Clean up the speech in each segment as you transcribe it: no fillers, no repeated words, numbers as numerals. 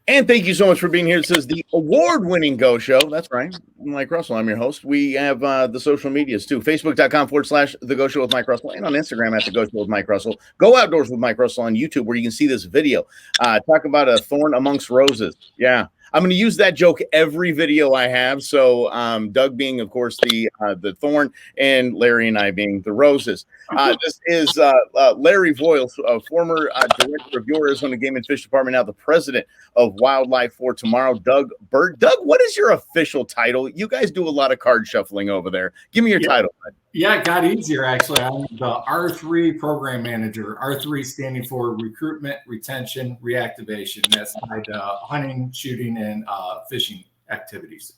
And thank you so much for being here. This is the award-winning Go Show. That's right. I'm Mike Russell. I'm your host. We have the social medias too. Facebook.com/The Go Show with Mike Russell, and on Instagram at The Go Show with Mike Russell. Go Outdoors with Mike Russell on YouTube, where you can see this video. Talk about a thorn amongst roses. Yeah. I'm going to use that joke every video I have. So Doug being, of course, the thorn, and Larry and I being the roses. This is Larry Voyles, former director of your Arizona Game and Fish Department, now the president of Wildlife for Tomorrow, Doug Burt. Doug, what is your official title? You guys do a lot of card shuffling over there. Give me your title. Yeah, it got easier, actually. I'm the R3 program manager, R3 standing for recruitment, retention, reactivation. That's tied to hunting, shooting, and fishing activities.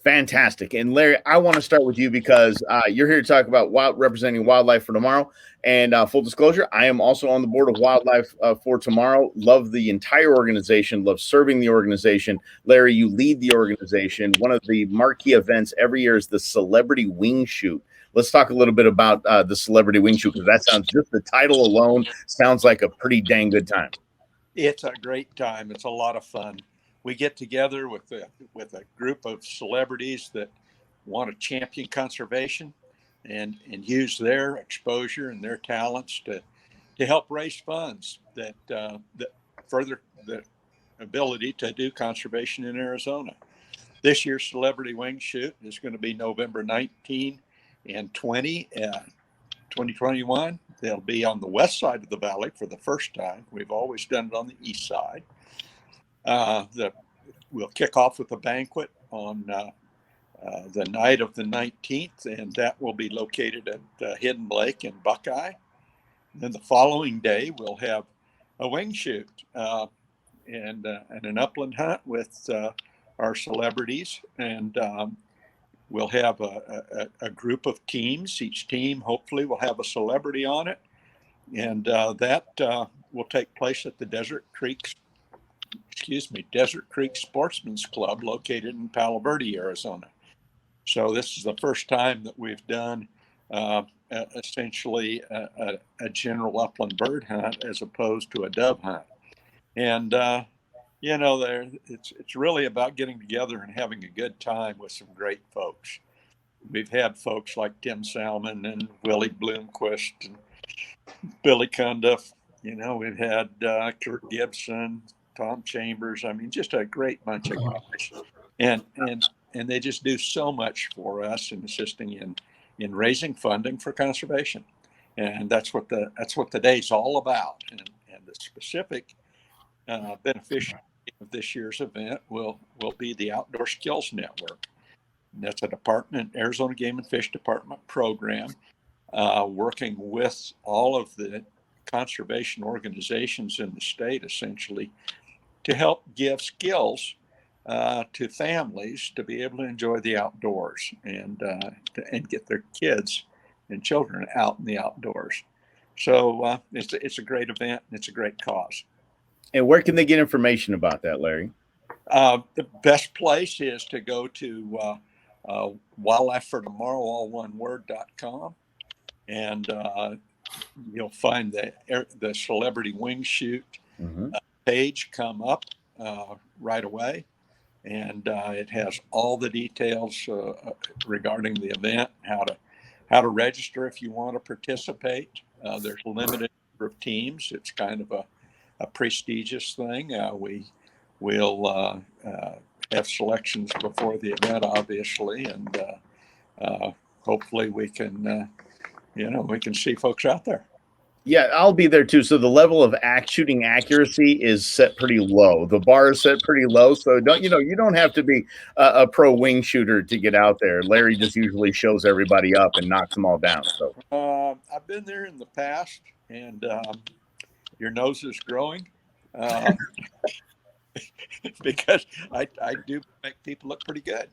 Fantastic. And Larry, I want to start with you because you're here to talk about representing Wildlife for Tomorrow. And full disclosure, I am also on the board of Wildlife for Tomorrow. Love the entire organization, love serving the organization. Larry, you lead the organization. One of the marquee events every year is the Celebrity Wingshoot. Let's talk a little bit about the Celebrity Wingshoot, because that sounds, just the title alone sounds like a pretty dang good time. It's a great time. It's a lot of fun. We get together with a group of celebrities that want to champion conservation and use their exposure and their talents to help raise funds that further the ability to do conservation in Arizona. This year's Celebrity Wingshoot is going to be November 19 and 20, 2021. They'll be on the west side of the valley for the first time. We've always done it on the east side. We'll kick off with a banquet on the night of the 19th, and that will be located at Hidden Lake in Buckeye. And then the following day, we'll have a wing shoot and an upland hunt with our celebrities, and we'll have a group of teams. Each team hopefully will have a celebrity on it, and that will take place at the Desert Creek Sportsman's Club located in Palo Verde, Arizona. So this is the first time that we've done essentially a general upland bird hunt as opposed to a dove hunt. And it's really about getting together and having a good time with some great folks. We've had folks like Tim Salmon and Willie Bloomquist and Billy Cundiff. We've had Kurt Gibson, Tom Chambers. I mean, just a great bunch of guys, and they just do so much for us in assisting in raising funding for conservation, and that's what the day's all about. And the specific beneficiary of this year's event will be the Outdoor Skills Network. And that's a Arizona Game and Fish Department program, working with all of the conservation organizations in the state, essentially, to help give skills to families to be able to enjoy the outdoors and get their kids and children out in the outdoors. So it's a great event and it's a great cause. And where can they get information about that, Larry? The best place is to go to wildlifefortomorrow.com, and you'll find the Celebrity Wingshoot page come up right away, and it has all the details regarding the event, how to register if you want to participate. There's a limited number of teams. It's kind of a prestigious thing. We'll have selections before the event, obviously, and hopefully we can see folks out there. Yeah, I'll be there too. So the level of shooting accuracy is set pretty low. The bar is set pretty low. So you don't have to be a pro wing shooter to get out there. Larry just usually shows everybody up and knocks them all down. So I've been there in the past, and your nose is growing because I do make people look pretty good.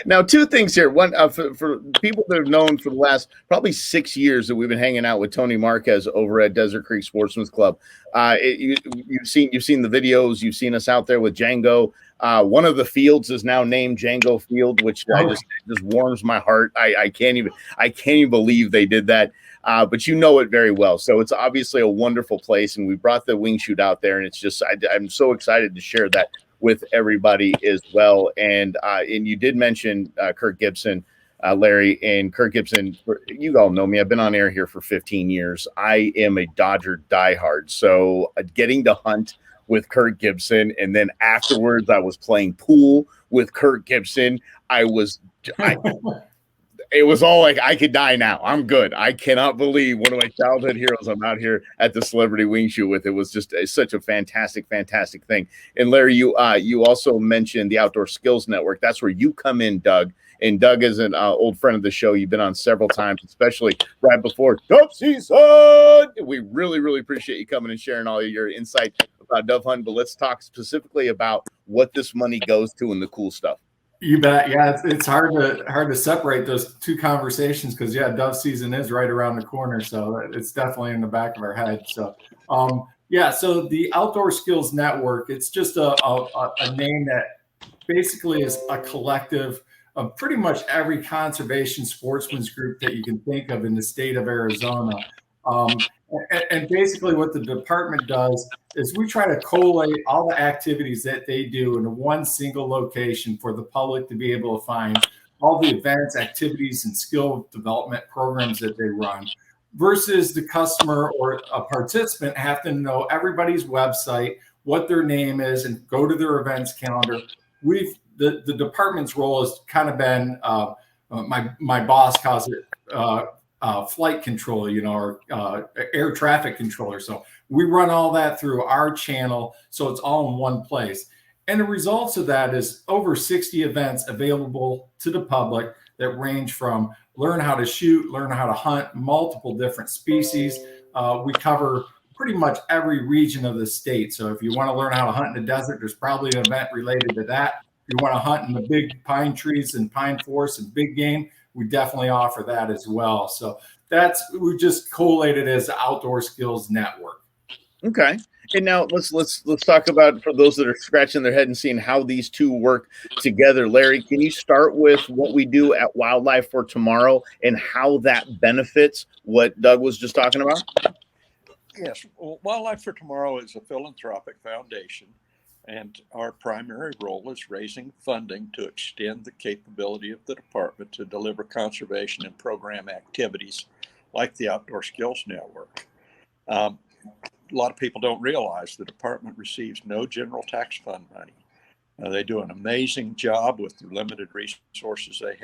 Now, two things here. One, for people that have known for the last probably 6 years that we've been hanging out with Tony Marquez over at Desert Creek Sportsman's Club. You've seen the videos. You've seen us out there with Django. One of the fields is now named Django Field, which just warms my heart. I can't even believe they did that. But you know it very well. So it's obviously a wonderful place, and we brought the Wingshoot out there, and it's just I'm so excited to share that with everybody as well. And you did mention Kurt Gibson, Larry, and Kurt Gibson. You all know me. I've been on air here for 15 years. I am a Dodger diehard. So getting to hunt with Kurt Gibson, and then afterwards I was playing pool with Kurt Gibson. It was all like, I could die now. I'm good. I cannot believe one of my childhood heroes I'm out here at the Celebrity Wingshoot with. It was just such a fantastic thing. And Larry, you also mentioned the Outdoor Skills Network. That's where you come in, Doug. And Doug is an old friend of the show. You've been on several times, especially right before dove season. We really appreciate you coming and sharing all of your insight about dove hunting. But let's talk specifically about what this money goes to and the cool stuff. You bet. Yeah, it's hard to separate those two conversations because dove season is right around the corner, so it's definitely in the back of our head. So, so the Outdoor Skills Network, it's just a name that basically is a collective of pretty much every conservation sportsman's group that you can think of in the state of Arizona. And basically what the department does is we try to collate all the activities that they do in one single location for the public to be able to find all the events, activities, and skill development programs that they run, versus the customer or a participant have to know everybody's website, what their name is, and go to their events calendar. The department's role has kind of been, my boss calls it flight control, or air traffic controller. So we run all that through our channel, so it's all in one place. And the results of that is over 60 events available to the public that range from learn how to shoot, learn how to hunt, multiple different species. We cover pretty much every region of the state. So if you want to learn how to hunt in the desert, there's probably an event related to that. If you want to hunt in the big pine trees and pine forests and big game, we definitely offer that as well. So we just collated as the Outdoor Skills Network. Okay. And now let's talk about, for those that are scratching their head and seeing how these two work together. Larry, can you start with what we do at Wildlife for Tomorrow and how that benefits what Doug was just talking about? Yes. Well, Wildlife for Tomorrow is a philanthropic foundation, and our primary role is raising funding to extend the capability of the department to deliver conservation and program activities like the Outdoor Skills Network. A lot of people don't realize the department receives no general tax fund money. They do an amazing job with the limited resources they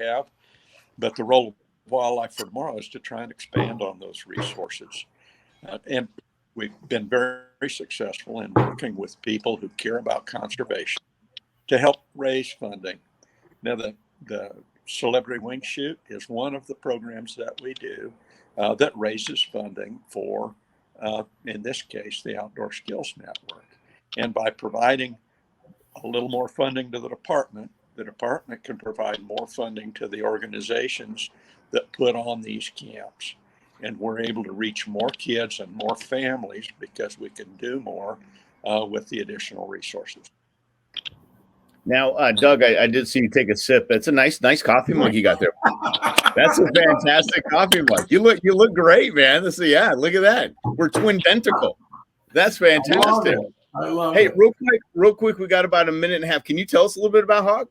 have, but the role of Wildlife for Tomorrow is to try and expand on those resources. And we've been very successful in working with people who care about conservation to help raise funding. Now, the Celebrity Wingshoot is one of the programs that we do that raises funding for, in this case, the Outdoor Skills Network. And by providing a little more funding to the department can provide more funding to the organizations that put on these camps. And we're able to reach more kids and more families because we can do more with the additional resources. Now, Doug, I did see you take a sip. That's a nice coffee mug you got there. That's a fantastic coffee mug. You look great, man. Look at that. We're twin tentacle. That's fantastic. I love it. Hey, real quick, we got about a minute and a half. Can you tell us a little bit about Hawk?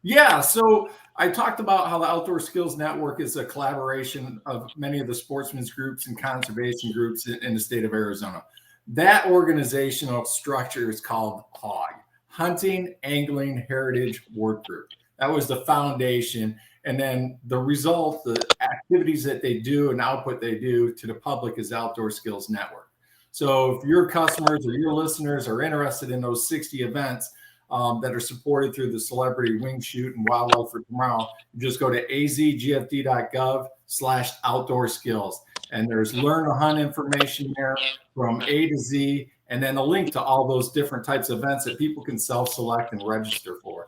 Yeah, so I talked about how the Outdoor Skills Network is a collaboration of many of the sportsmen's groups and conservation groups in the state of Arizona. That organizational structure is called HOG, Hunting, Angling, Heritage Work Group. That was the foundation. And then the result, the activities that they do and output they do to the public is Outdoor Skills Network. So if your customers or your listeners are interested in those 60 events, that are supported through the Celebrity Wingshoot and Wildlife for Tomorrow, you just go to azgfd.gov/outdoor skills. And there's learn to hunt information there from A to Z, and then a link to all those different types of events that people can self-select and register for.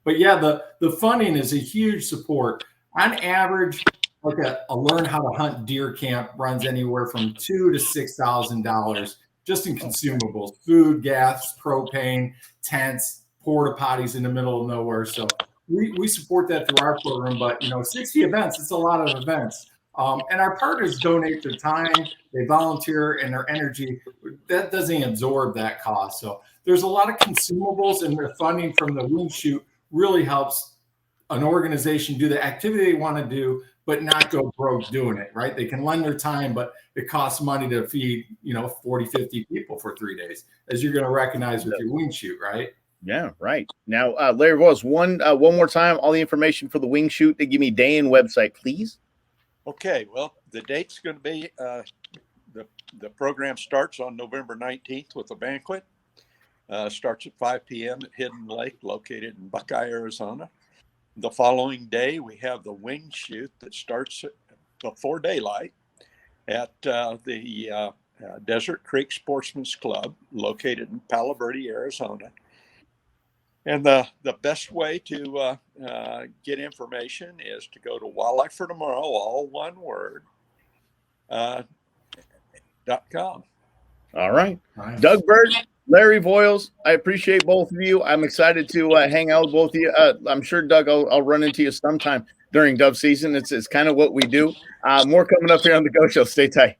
But yeah, the funding is a huge support. On average, like a learn how to hunt deer camp runs anywhere from $2,000 to $6,000 just in consumables, food, gas, propane, tents, porta potties in the middle of nowhere. So we support that through our program. But 60 events, it's a lot of events. And our partners donate their time, they volunteer, and their energy. That doesn't absorb that cost. So there's a lot of consumables, and the funding from the Wingshoot really helps an organization do the activity they want to do, but not go broke doing it, right? They can lend their time, but it costs money to feed, 40, 50 people for 3 days, as you're going to recognize with your Wingshoot, right? Yeah, right. Now, Larry Voyles, one more time, all the information for the Wingshoot. They give me day and website, please. Okay, well, the date's going to be the program starts on November 19th with a banquet. Starts at 5 p.m. at Hidden Lake, located in Buckeye, Arizona. The following day, we have the Wingshoot that starts before daylight at the Desert Creek Sportsman's Club, located in Palo Verde, Arizona. And the best way to get information is to go to Wildlife for Tomorrow, all one word, .com. All right. Nice. Doug Burt, Larry Voyles, I appreciate both of you. I'm excited to hang out with both of you. I'm sure, Doug, I'll run into you sometime during dove season. It's kind of what we do. More coming up here on the Go Show. Stay tight.